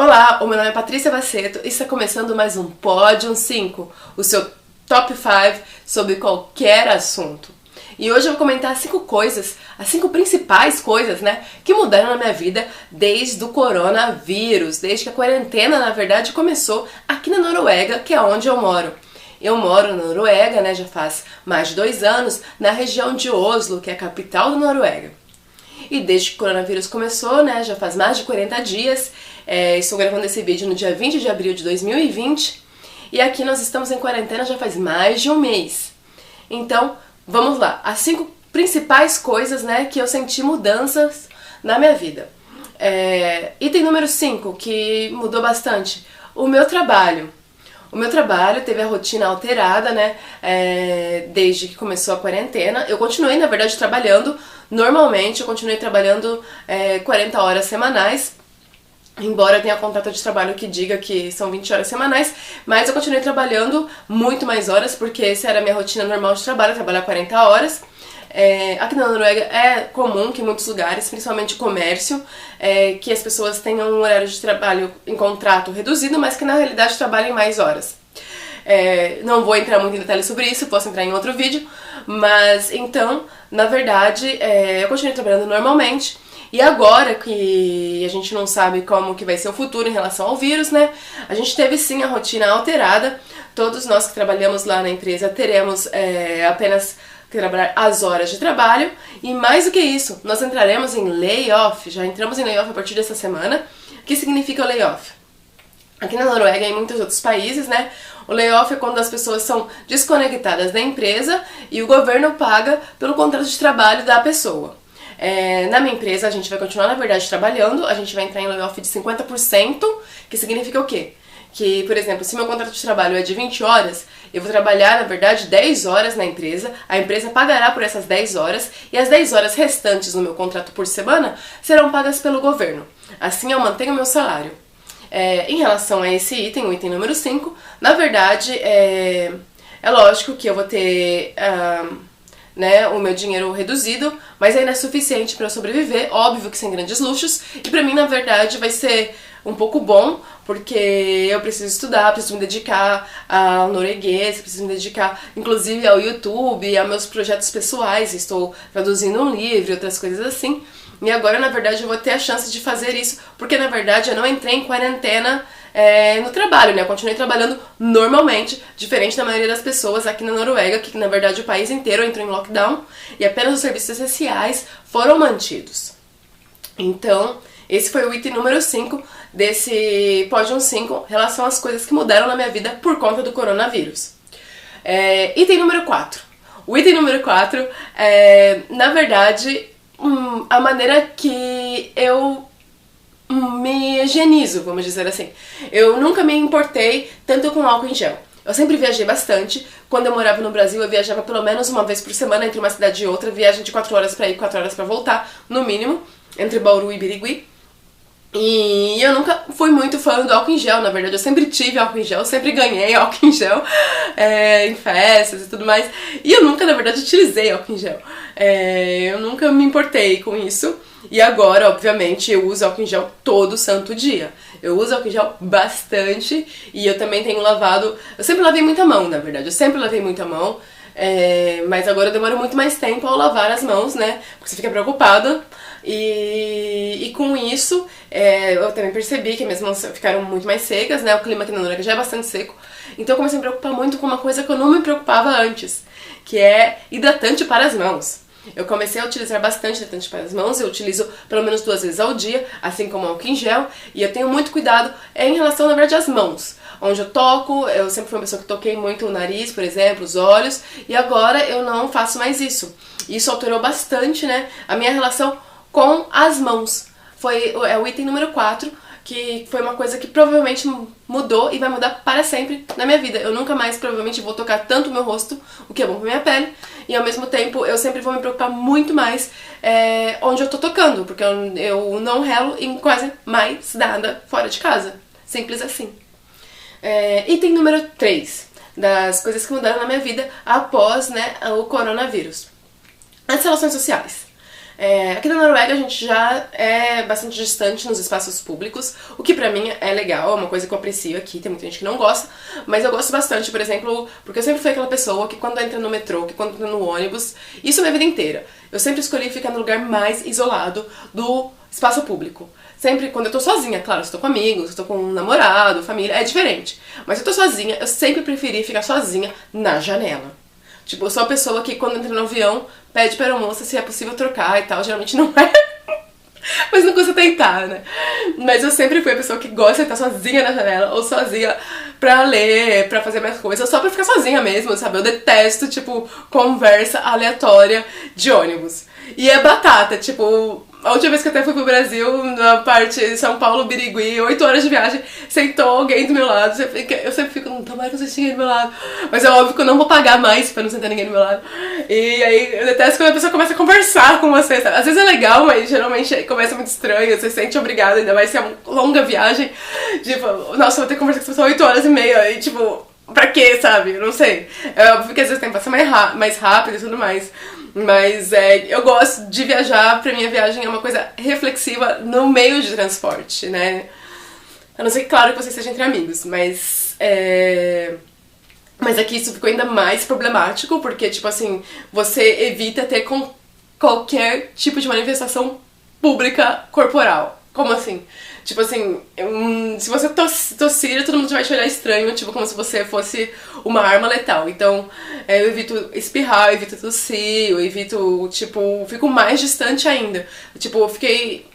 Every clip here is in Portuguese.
Olá, o meu nome é Patrícia Baceto e está começando mais um Pódium 5, o seu top 5 sobre qualquer assunto. E hoje eu vou comentar as 5 principais coisas, que mudaram na minha vida desde o coronavírus, desde que a quarentena, na verdade, começou aqui na Noruega, que é onde eu moro. Eu moro na Noruega, já faz mais de 2 anos, na região de Oslo, que é a capital da Noruega. E desde que o coronavírus começou, já faz mais de 40 dias, estou gravando esse vídeo no dia 20 de abril de 2020, e aqui nós estamos em quarentena já faz mais de um mês. Então, vamos lá, as 5 principais coisas, que eu senti mudanças na minha vida. Item número 5, que mudou bastante, o meu trabalho. O meu trabalho teve a rotina alterada, desde que começou a quarentena. Eu continuei, na verdade, trabalhando normalmente, eu continuei trabalhando 40 horas semanais, embora eu tenha contrato de trabalho que diga que são 20 horas semanais, mas eu continuei trabalhando muito mais horas, porque essa era a minha rotina normal de trabalho, trabalhar 40 horas. Aqui na Noruega é comum que em muitos lugares, principalmente comércio, que as pessoas tenham um horário de trabalho em contrato reduzido, mas que na realidade trabalhem mais horas. Não vou entrar muito em detalhes sobre isso, posso entrar em outro vídeo, mas então, na verdade, eu continuei trabalhando normalmente. E agora que a gente não sabe como que vai ser o futuro em relação ao vírus, a gente teve sim a rotina alterada. Todos nós que trabalhamos lá na empresa teremos apenas que trabalhar as horas de trabalho, e mais do que isso, nós entraremos em layoff, já entramos em layoff a partir dessa semana. O que significa o layoff? Aqui na Noruega e em muitos outros países, o layoff é quando as pessoas são desconectadas da empresa e o governo paga pelo contrato de trabalho da pessoa. Na minha empresa a gente vai continuar, na verdade, trabalhando, a gente vai entrar em layoff de 50%, que significa o quê? Que, por exemplo, se meu contrato de trabalho é de 20 horas, eu vou trabalhar, na verdade, 10 horas na empresa, a empresa pagará por essas 10 horas, e as 10 horas restantes no meu contrato por semana serão pagas pelo governo. Assim eu mantenho o meu salário. Em relação a esse item, o item número 5, na verdade, é lógico que eu vou ter o meu dinheiro reduzido, mas ainda é suficiente para eu sobreviver, óbvio que sem grandes luxos, e pra mim, na verdade, vai ser um pouco bom, porque eu preciso estudar, preciso me dedicar ao norueguês, preciso me dedicar, inclusive, ao YouTube, a meus projetos pessoais, estou traduzindo um livro e outras coisas assim. E agora, na verdade, eu vou ter a chance de fazer isso, porque, na verdade, eu não entrei em quarentena no trabalho, eu continuei trabalhando normalmente, diferente da maioria das pessoas aqui na Noruega, que, na verdade, o país inteiro entrou em lockdown e apenas os serviços essenciais foram mantidos. Então, esse foi o item número 5 desse Pódium 5, em relação às coisas que mudaram na minha vida por conta do coronavírus. Item número 4. O item número 4 na verdade, a maneira que eu me higienizo, vamos dizer assim. Eu nunca me importei tanto com álcool em gel. Eu sempre viajei bastante. Quando eu morava no Brasil, eu viajava pelo menos uma vez por semana entre uma cidade e outra, viagem de 4 horas pra ir, 4 horas pra voltar, no mínimo, entre Bauru e Birigui. E eu nunca fui muito fã do álcool em gel, na verdade eu sempre tive álcool em gel, sempre ganhei álcool em gel em festas e tudo mais, e eu nunca, na verdade, utilizei álcool em gel. Eu nunca me importei com isso, e agora, obviamente, eu uso álcool em gel todo santo dia. Eu uso álcool em gel bastante, e eu também tenho lavado, eu sempre lavei muita mão, na verdade, eu sempre lavei muita mão, mas agora eu demoro muito mais tempo ao lavar as mãos, porque você fica preocupada. E com isso, eu também percebi que minhas mãos ficaram muito mais secas, o clima aqui na Noruega já é bastante seco. Então eu comecei a me preocupar muito com uma coisa que eu não me preocupava antes, que é hidratante para as mãos. Eu comecei a utilizar bastante hidratante para as mãos, eu utilizo pelo menos 2 vezes ao dia, assim como álcool em gel, e eu tenho muito cuidado em relação, na verdade, às mãos. Onde eu toco, eu sempre fui uma pessoa que toquei muito o nariz, por exemplo, os olhos, e agora eu não faço mais isso. Isso alterou bastante, a minha relação com as mãos. É o item número 4, que foi uma coisa que provavelmente mudou e vai mudar para sempre na minha vida. Eu nunca mais provavelmente vou tocar tanto o meu rosto, o que é bom pra minha pele, e ao mesmo tempo eu sempre vou me preocupar muito mais onde eu tô tocando, porque eu não relo em quase mais nada fora de casa. Simples assim. Item número 3, das coisas que mudaram na minha vida após o coronavírus. As relações sociais. Aqui na Noruega a gente já é bastante distante nos espaços públicos, o que pra mim é legal, é uma coisa que eu aprecio aqui, tem muita gente que não gosta, mas eu gosto bastante, por exemplo, porque eu sempre fui aquela pessoa que quando entra no metrô, que quando entra no ônibus, isso a minha vida inteira, eu sempre escolhi ficar no lugar mais isolado do espaço público. Sempre quando eu tô sozinha, claro, se eu tô com amigos, se eu tô com um namorado, família, é diferente. Mas se eu tô sozinha, eu sempre preferi ficar sozinha na janela. Tipo, eu sou a pessoa que quando entra no avião pede pra aeromoça se é possível trocar e tal, geralmente não é. Mas não custa tentar, né? Mas eu sempre fui a pessoa que gosta de estar sozinha na janela ou sozinha pra ler, pra fazer minhas coisas, só pra ficar sozinha mesmo, sabe? Eu detesto, tipo, conversa aleatória de ônibus. E é batata, tipo, a última vez que eu até fui pro Brasil, na parte São Paulo, Birigui, 8 horas de viagem, sentou alguém do meu lado, eu sempre fico, tomara que vocês cheguem do meu lado, mas é óbvio que eu não vou pagar mais pra não sentar ninguém do meu lado. E aí eu detesto quando a pessoa começa a conversar com você, sabe? Às vezes é legal, mas geralmente começa muito estranho, você se sente obrigado, ainda mais se é uma longa viagem, tipo, nossa, eu vou ter que conversar com essa pessoa 8 horas e meia, e tipo, pra quê, sabe? Não sei. É óbvio que às vezes tem que passar mais rápido e tudo mais. Mas eu gosto de viajar, pra mim a viagem é uma coisa reflexiva no meio de transporte, né? A não ser, claro, que você seja entre amigos, mas aqui isso ficou ainda mais problemático, porque, tipo assim, você evita ter qualquer tipo de manifestação pública corporal. Como assim? Tipo assim, se você tossir, todo mundo vai te olhar estranho, tipo, como se você fosse uma arma letal. Então, eu evito espirrar, eu evito tossir, eu evito, tipo, fico mais distante ainda. Tipo, eu fiquei,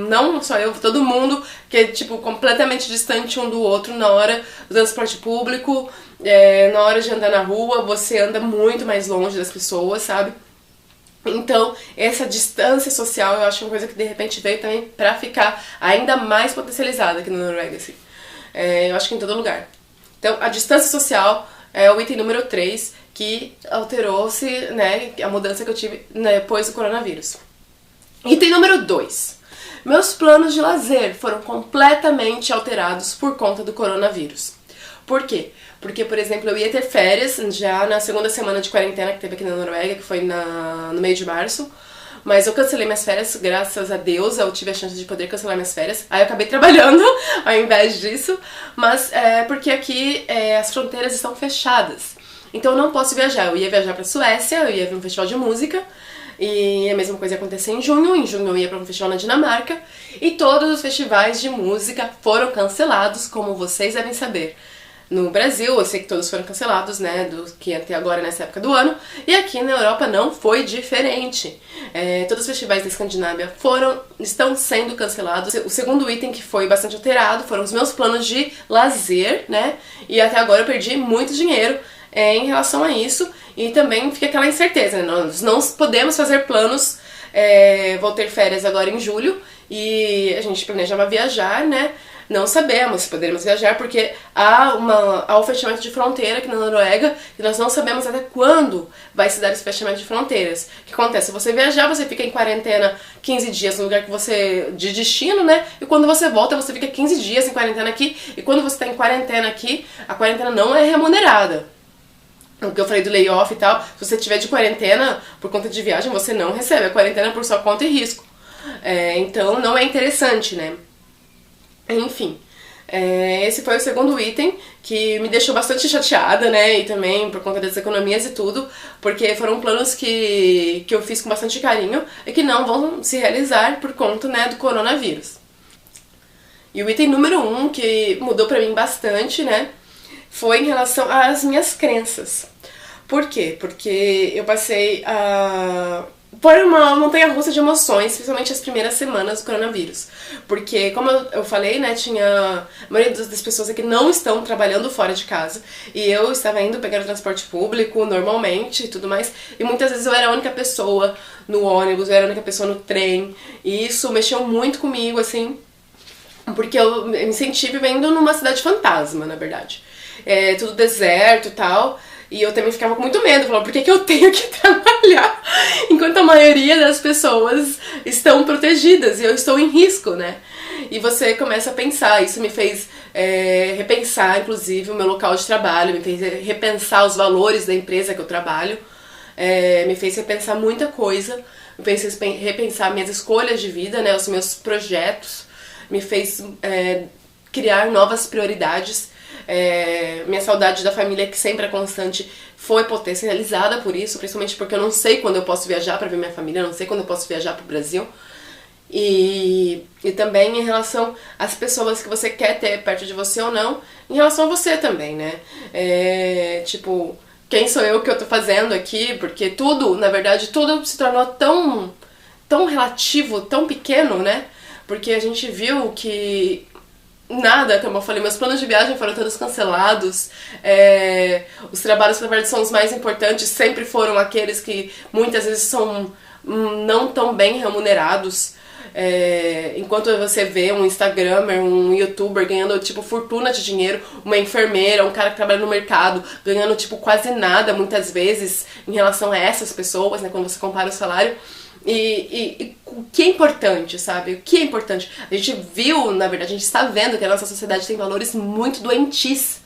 não só eu, todo mundo, que é, tipo, completamente distante um do outro na hora do transporte público, na hora de andar na rua, você anda muito mais longe das pessoas, sabe? Então, essa distância social eu acho uma coisa que de repente veio também pra ficar ainda mais potencializada aqui na Noruega, assim. Eu acho que em todo lugar. Então, a distância social é o item número 3 que alterou-se, né, a mudança que eu tive depois do coronavírus. Item número 2. Meus planos de lazer foram completamente alterados por conta do coronavírus. Por quê? Porque, por exemplo, eu ia ter férias já na segunda semana de quarentena que teve aqui na Noruega, que foi no meio de março. Mas eu cancelei minhas férias, graças a Deus, eu tive a chance de poder cancelar minhas férias. Aí eu acabei trabalhando ao invés disso, mas porque aqui as fronteiras estão fechadas. Então eu não posso viajar. Eu ia viajar pra Suécia, eu ia ver um festival de música, e a mesma coisa ia acontecer em junho. Em junho eu ia pra um festival na Dinamarca, e todos os festivais de música foram cancelados, como vocês devem saber. No Brasil, eu sei que todos foram cancelados, né, do que até agora nessa época do ano, e aqui na Europa não foi diferente. Todos os festivais da Escandinávia estão sendo cancelados. O segundo item que foi bastante alterado foram os meus planos de lazer, né, e até agora eu perdi muito dinheiro em relação a isso, e também fica aquela incerteza, né, nós não podemos fazer planos. Vou ter férias agora em julho, e a gente planejava viajar, né, não sabemos se poderemos viajar porque há o fechamento de fronteira aqui na Noruega e nós não sabemos até quando vai se dar esse fechamento de fronteiras. O que acontece? Se você viajar, você fica em quarentena 15 dias no lugar que você de destino, né? E quando você volta, você fica 15 dias em quarentena aqui. E quando você está em quarentena aqui, a quarentena não é remunerada. O que eu falei do layoff e tal, se você estiver de quarentena por conta de viagem, você não recebe. A quarentena é por sua conta e risco. Então não é interessante, né? Enfim, esse foi o segundo item que me deixou bastante chateada, né, e também por conta das economias e tudo, porque foram planos que eu fiz com bastante carinho e que não vão se realizar por conta, né, do coronavírus. E o item número 1, que mudou pra mim bastante, né, foi em relação às minhas crenças. Por quê? Porque eu passei por uma montanha-russa de emoções, especialmente as primeiras semanas do coronavírus. Porque, como eu falei, né, a maioria das pessoas aqui não estão trabalhando fora de casa. E eu estava indo pegar o transporte público normalmente e tudo mais. E muitas vezes eu era a única pessoa no ônibus, eu era a única pessoa no trem. E isso mexeu muito comigo, assim, porque eu me senti vivendo numa cidade fantasma, na verdade. Tudo deserto e tal. E eu também ficava com muito medo, falava, por que eu tenho que trabalhar enquanto a maioria das pessoas estão protegidas e eu estou em risco, né? E você começa a pensar, isso me fez repensar, inclusive, o meu local de trabalho, me fez repensar os valores da empresa que eu trabalho, me fez repensar muita coisa, me fez repensar minhas escolhas de vida, né, os meus projetos, me fez criar novas prioridades. Minha saudade da família, que sempre é constante, foi potencializada por isso, principalmente porque eu não sei quando eu posso viajar pra ver minha família, eu não sei quando eu posso viajar pro Brasil. E também em relação às pessoas que você quer ter perto de você ou não, em relação a você também, né? Tipo, quem sou eu, que eu tô fazendo aqui? Porque tudo, na verdade, tudo se tornou tão relativo, tão pequeno, né? Porque a gente viu que nada, como eu falei, meus planos de viagem foram todos cancelados, os trabalhos que na verdade são os mais importantes sempre foram aqueles que muitas vezes são não tão bem remunerados. Enquanto você vê um Instagrammer, um YouTuber ganhando tipo fortuna de dinheiro, uma enfermeira, um cara que trabalha no mercado ganhando tipo quase nada muitas vezes em relação a essas pessoas, né, quando você compara o salário. E o que é importante, sabe? O que é importante? A gente viu, na verdade, a gente está vendo que a nossa sociedade tem valores muito doentis.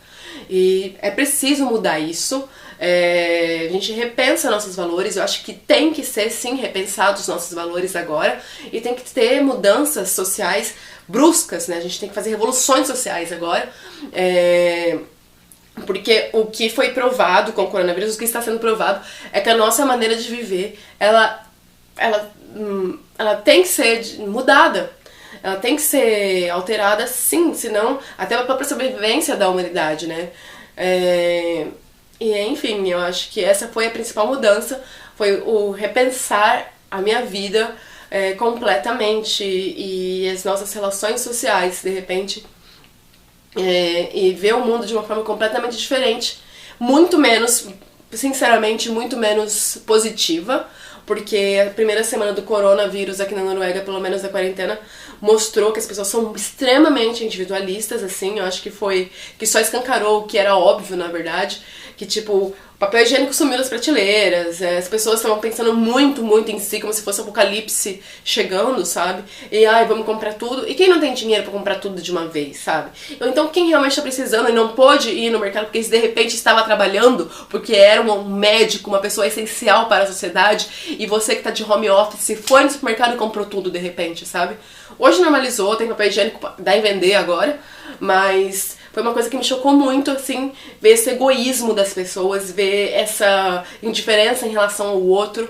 E é preciso mudar isso. A gente repensa nossos valores. Eu acho que tem que ser, sim, repensados os nossos valores agora. E tem que ter mudanças sociais bruscas, né? A gente tem que fazer revoluções sociais agora. Porque o que foi provado com o coronavírus, o que está sendo provado, é que a nossa maneira de viver, ela tem que ser mudada, ela tem que ser alterada, sim, senão até a própria sobrevivência da humanidade, né? Enfim, eu acho que essa foi a principal mudança, foi o repensar a minha vida completamente e as nossas relações sociais, de repente, e ver o mundo de uma forma completamente diferente, muito menos, sinceramente, muito menos positiva. Porque a primeira semana do coronavírus aqui na Noruega, pelo menos da quarentena, mostrou que as pessoas são extremamente individualistas, assim. Eu acho que só escancarou o que era óbvio, na verdade. Que, tipo, o papel higiênico sumiu das prateleiras, as pessoas estavam pensando muito, muito em si, como se fosse um apocalipse chegando, sabe? E, vamos comprar tudo. E quem não tem dinheiro pra comprar tudo de uma vez, sabe? Então, quem realmente tá precisando e não pôde ir no mercado porque de repente estava trabalhando, porque era um médico, uma pessoa essencial para a sociedade, e você que tá de home office foi no supermercado e comprou tudo de repente, sabe? Hoje normalizou, tem papel higiênico, dá em vender agora, mas foi uma coisa que me chocou muito, assim, ver esse egoísmo das pessoas, ver essa indiferença em relação ao outro,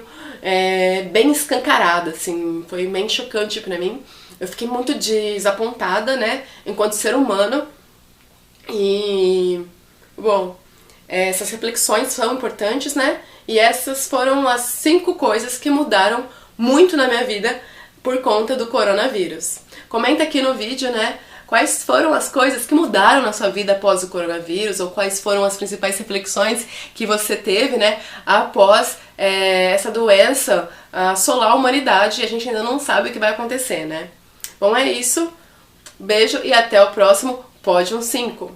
bem escancarada, assim, foi bem chocante pra mim. Eu fiquei muito desapontada, né, enquanto ser humano. E, bom, essas reflexões são importantes, né, e essas foram as 5 coisas que mudaram muito na minha vida por conta do coronavírus. Comenta aqui no vídeo, né, quais foram as coisas que mudaram na sua vida após o coronavírus, ou quais foram as principais reflexões que você teve, né, após essa doença assolar a humanidade, e a gente ainda não sabe o que vai acontecer, né. Bom, é isso. Beijo e até o próximo Pódium 5.